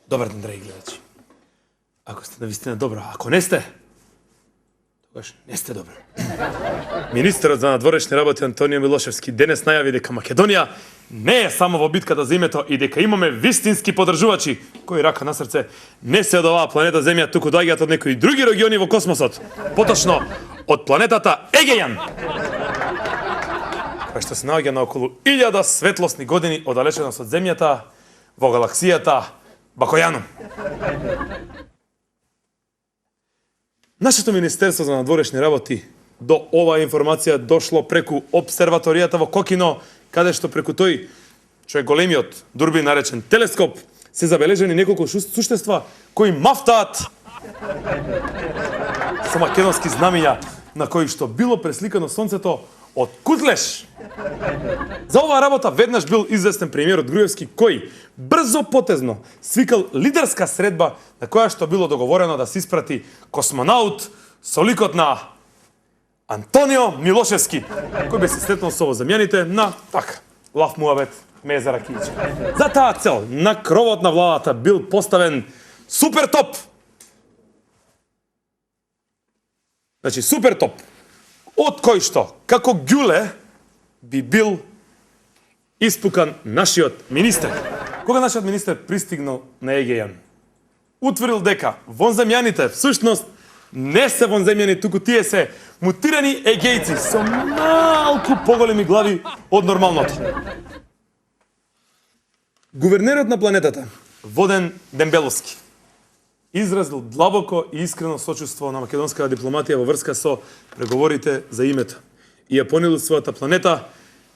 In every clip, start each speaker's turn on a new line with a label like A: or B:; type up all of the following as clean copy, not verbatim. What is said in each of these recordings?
A: Добар ден, драги гледачи. Ако сте навистина добро, ако не сте, тогаш не сте добро. Министерот за надворешни работи Антонио Милошевски денес најави дека Македонија не е само во битката за името и дека имаме вистински подржувачи, кои рака на срце не се од оваа планета Земја, туку доаѓаат од некои други региони во космосот. Поточно од планетата Егејан, која што се наоѓа на околу 1000 светлосни години оддалеченост од Земјата во галаксијата Бакојанум. Нашето Министерство за надворешни работи до оваа информација дошло преку обсерваторијата во Кокино, каде што преку тој, што е големиот дурбин наречен телескоп, се забележени неколку суштества кои мафтаат со македонски знамиња на кои што било пресликано сонцето од Кутлеш. За оваа работа веднаш бил известен премиерот Груевски, кој брзо потезно свикал лидерска средба на која што било договорено да се испрати космонаут со ликот на Антонио Милошевски, кој би се сретнал со земјаните на лав муабет, меза ракијичка. За таа цел на кровот на владата бил поставен супертоп. Значи супертоп, од кој што, како ѓуле, би бил испукан нашиот министер. Кога нашиот министер пристигнал на Егејан, утврдил дека вонземјаните всушност не се вонземјани, туку тие се мутирани егејци со малку поголеми глави од нормалното. Гувернерот на планетата, Воден Дембеловски, изразил длабоко и искрено сочувство на македонската дипломатија во врска со преговорите за името и ја понудил својата планета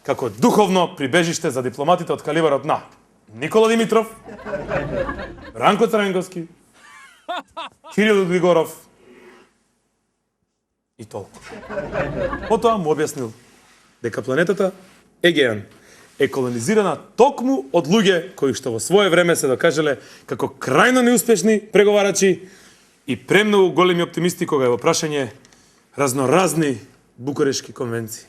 A: како духовно прибежиште за дипломатите од калибарот на Никола Димитров, Ранко Црвенковски, Кирил Григоров и толку. Потоа му објаснил дека планетата Егејан е колонизирана токму од луѓе кои што во свое време се докажале како крајно неуспешни преговарачи и премногу големи оптимисти кога е во прашање разноразни Букурешки конвенции.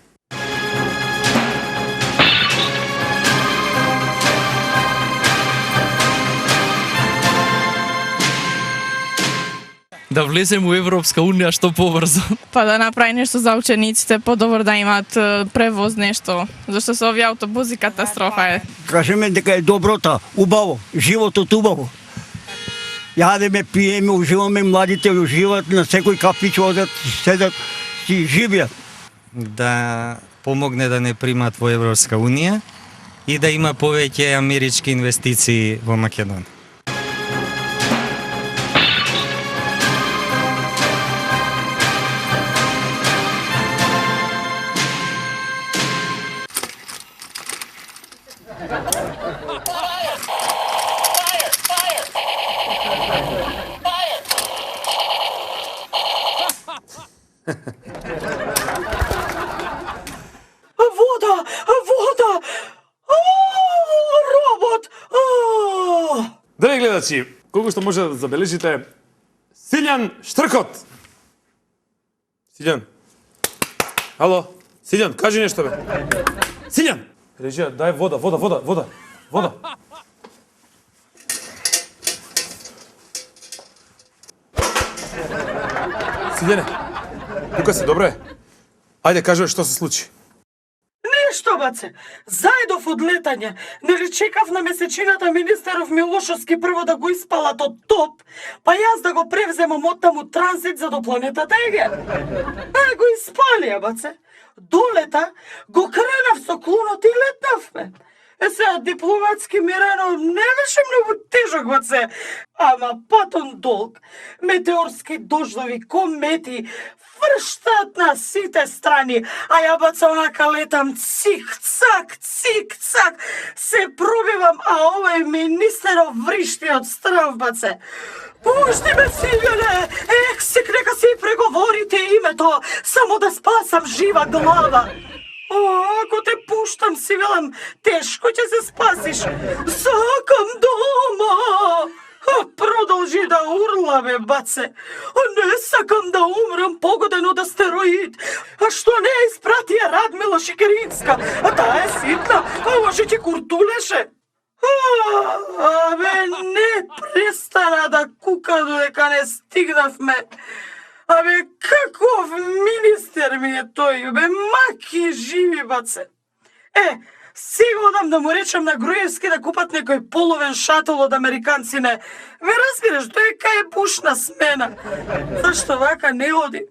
B: Да влезем во Европска унија што побрзо.
C: Па да направи нешто за учениците, подобро да имаат превоз нешто, зашто со овие автобуси катастрофа е.
D: Кажеме дека е доброта, убаво, животот убаво. Јадеме, пиеме, уживаме, младите уживаат, на секој кафич одат, седат и живеат.
E: Да помогне да не примат во Европска унија и да има повеќе амерички инвестиции во Македонија.
F: Вода! Робот!
A: Драги гледачи, колку што може да забележите, Силјан Штркот. Силјан. Ало, Силјан, кажи нешто бе. Силјан! Режија, дај вода. Силјане, тука си, добро е? Ајде, кажи што се случи.
F: Нешто, баце! Заедов од летање. Нели чекав на месечината министеров Милошевски прво да го испалат од топ, па јас да го превземам оттаму транзит за до планетата Егејан. Го испалија, баце. Долета го кренав со клонот и летнавме. Сега дипломатски мирено не беше многу тежок, баце. Ама патон долг, метеорски дождови, комети, врштат на сите страни, а ја баца онака летам цик-цак, се пробивам, а овој министеров вришти од страв, баце. Пушти ме, Силјане, ексик, нека си преговорите името, само да спасам жива глава. Ако те пуштам, си велам, тешко ќе се спасиш. Сакам дома. Продолжи да урла, бе, баце. Не сакам да умрам погоден од астероид. А што не испратија Радмила Шикеринска? А таа е ситна, а може ќе куртулеше. Абе, не престана да кука додека не стигнавме. Абе, каков министер ми е тој, бе, маки живи, баце. Сега одам да му речам на Груевски да купат некој половен шатол од американците. Ме разбираш, тој е кај бушна смена. Зашто вака не оди?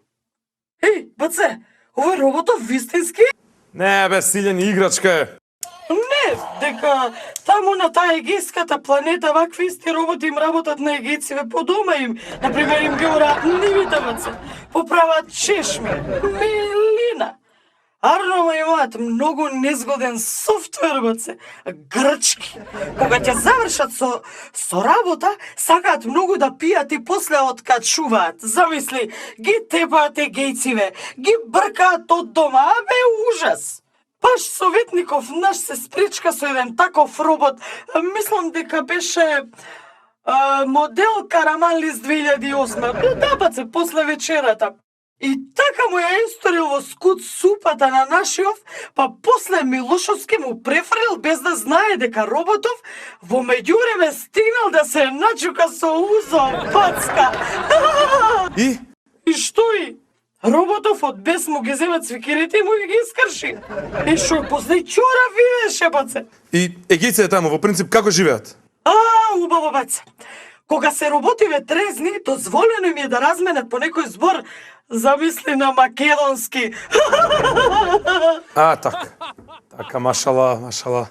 F: Баце, овој роботов вистински?
A: Не, бе, силен играчка е.
F: Не, дека таму на таа егејската планета вакви исти роботи им работат на егејциве по дома им. Например, им ги ораат нивите, баце. Поправат чешми, милина. Арно имаат многу незгоден софтвер, баце, грчки. Кога ќе завршат со работа, сакаат многу да пијат и после откачуваат. Замисли, ги тепаат егејциве, ги бркаат од дома, абе ужас. Баш советников наш се спречка со еден таков робот. Мислам дека беше модел Караманлис 2008. Да, баце, после вечерата. И така му ја историл во скут супата на нашиов, па после Милошовски му префрлил без да знае дека роботов во меѓувреме стигнал да се начука со узо, пацка. И што и? Роботов од бес му ги земат цвикерите и му ги искрши. И шо, после чора видеше, баце.
A: И егејците таму, во принцип, како живеат?
F: Убаво, баце. Кога се роботиве трезни, дозволено им е да разменат по некој збор. Замисли на македонски.
A: Така, машала.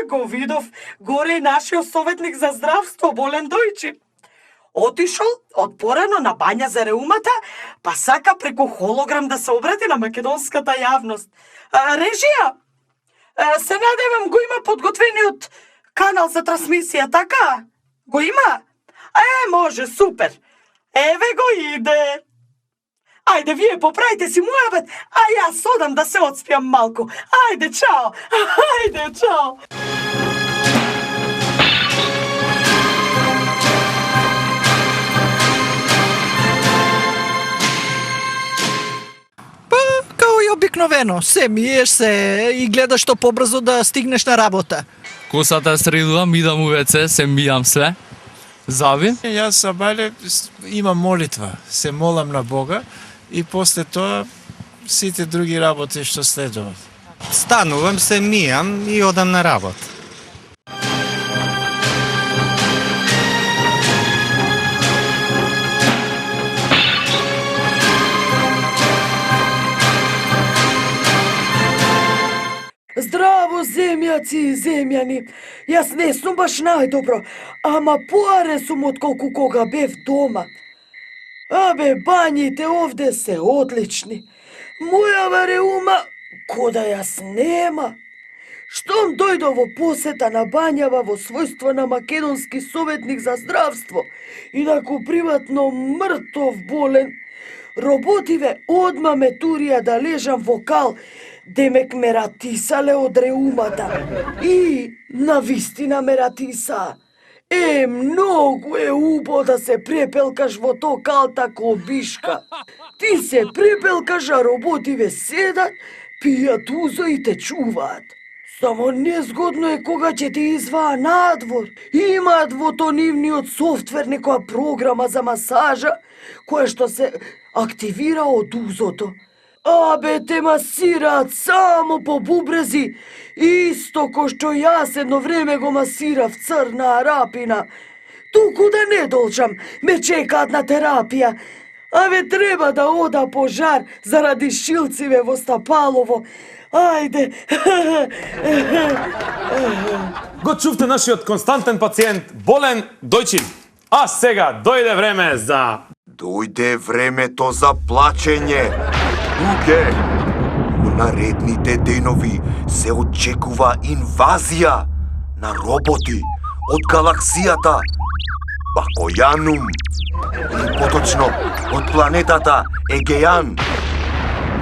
F: Го видов горе и нашиот советник за здравство, Болен Дојчи. Отишол од порано на бања за реумата, па сака преку холограм да се обрати на македонската јавност. Режија, се надевам го има подготвениот канал за трансмисија, така? Го има? Може, супер. Еве го иде. Ајде, вие поправите си муабет, а јас одам да се одспијам малку. Ајде, чао! Ајде, чао!
G: Као и обикновено, се миеш се и гледаш што побрзо да стигнеш на работа.
B: Косата средувам, идам у ВЦ, се мијам све. Зави?
H: Јас сабајле имам молитва, се молам на Бога и после тоа сите други работи што следуваат.
E: Станувам, се мијам и одам на работа.
F: Здраво, земјаци и земјани. Јас не сум баш најдобро, ама поарен сум отколку кога бев дома. Абе, бањите овде се одлични. Мојава реума, кода јас нема. Штом дојдо во посета на бањава во својство на македонски советник за здравство, инаку приватно мртов болен, роботиве одма ме турија да лежам во кал, демек ме ратисале од реумата. И навистина ме ратиса. Многу е убо да се препелкаш во то кал тако бишка. Ти се препелкаш, а роботиве седат, пијат узо и те чуваат. Само незгодно е кога ќе те изваа надвор. Имаат во то нивниот софтвер некоја програма за масажа, која што се активира од узото. Абе, те масираат само по бубрези, исто ко што јас едно време го масирав Црна Арапина. Туку да не должам, ме чекаат на терапија. Абе, треба да ода пожар заради шилциве во стапалово. Ајде.
A: Го чувте нашиот константен пациент Болен Дојчин. А сега дојде време за...
I: Дојде времето за плачење. Луѓе, во наредните денови се очекува инвазија на роботи од галаксијата Бакојанум, или поточно од планетата Егејан,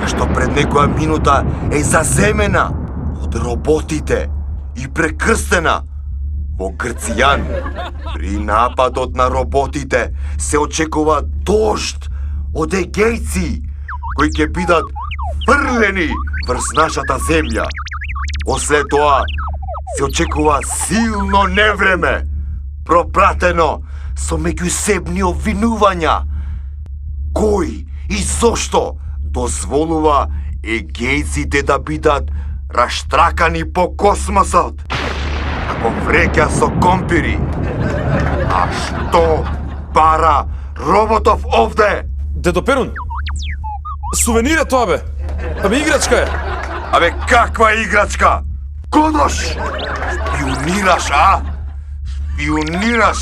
I: што пред некоја минута е заземена од роботите и прекрстена Во Грцијан, при нападот на роботите, се очекува дожд од егејци, кои ќе бидат фрлени врз нашата земја. После тоа, се очекува силно невреме, пропратено со меѓусебни обвинувања. Кој и зошто дозволува егејците да бидат раштракани по космосот, ако вреќа со компири? А што бара роботов овде?
A: Дедо Перун, сувенир е тоа бе. Абе играчка е.
I: Абе каква играчка? Кодош! Шпионираш, а? Шпионираш?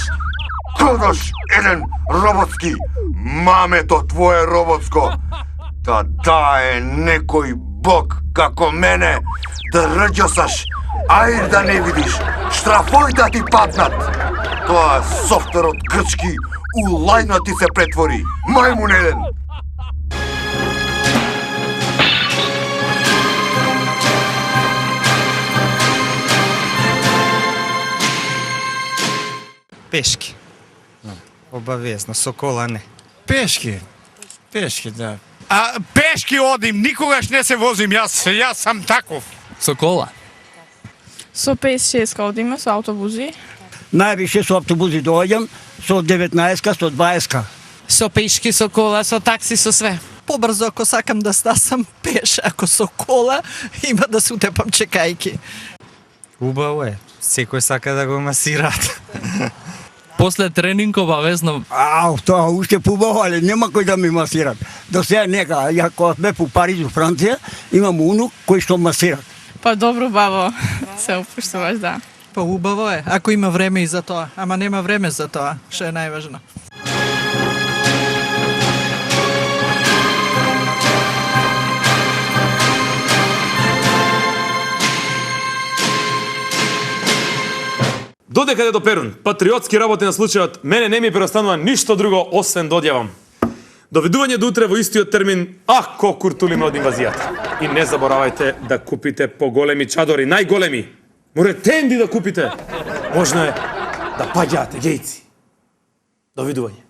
I: Кодош еден роботски, мамето твое роботско, да дае некој бог како мене да рđосаш, ајр да не видиш, штрафој да ти паднат. Тоа софтверот грчки у лајна ти се претвори, мајмун еден.
E: Пешки. Обавезно, со кола не.
H: Пешки. Пешки, да.
J: А пешки одим, никогаш не се возим, јас сам таков.
B: Со кола.
C: Со 56 одиме, со автобузи.
D: Највише со автобузи доаѓам, со 19-ка, со 20-ка.
K: Со пешки, со кола, со такси, со све.
G: Побрзо ако сакам да стасам пеш, ако со кола има да се утепам чекајки.
E: Убаво е. Секој сака да го масираат.
B: После тренинг обавезно.
D: Тоа уште побаво, але нема кој да ми масират. До сега нека, ја кога бев у Париз, у Франција, имам унук кој што масира.
C: Па добро, бабо, се опуштуваш, да.
G: Па убаво е, ако има време и за тоа, ама нема време за тоа, што е најважно.
A: Додека Дедо Перун, патриотски работи на случајот, мене не ми преостанува ништо друго освен да одјавам. Довидување до утре во истиот термин, ако куртулиме од инвазијата. И не заборавајте да купите поголеми чадори, најголеми. Моретенди да купите. Можно е да паѓаат егејци. Довидување.